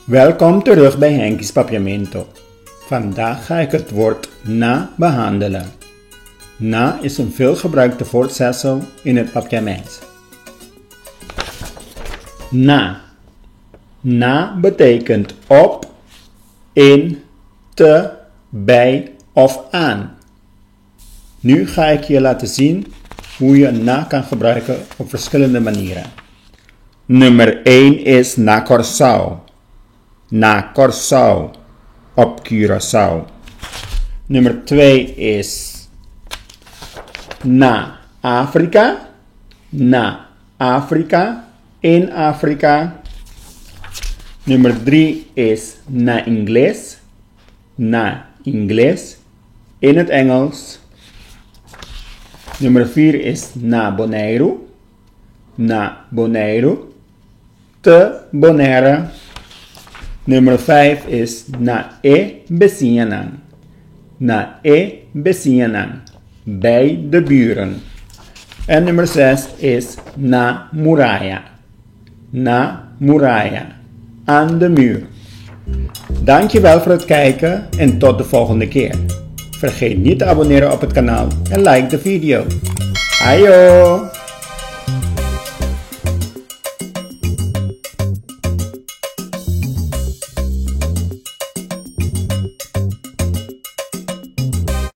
Welkom terug bij Henkies Papiamento. Vandaag ga ik het woord na behandelen. Na is een veelgebruikte voortzetsel in het Papiaments. Na. Na betekent op, in, te, bij of aan. Nu ga ik je laten zien hoe je na kan gebruiken op verschillende manieren. Nummer 1 is na Curaçao. Na Curaçao, op Curaçao. Nummer 2 is na Afrika. Na Afrika, in Afrika. Nummer 3 is na Ingles. Na Ingles, in het Engels. Nummer 4 is na Bonaire. Na Bonaire, te Bonaire. Nummer 5 is na Besianan. Na Besianan, bij de buren. En nummer 6 is na Muraya. Na Muraya, aan de muur. Dankjewel voor het kijken en tot de volgende keer. Vergeet niet te abonneren op het kanaal en like de video. Ayo!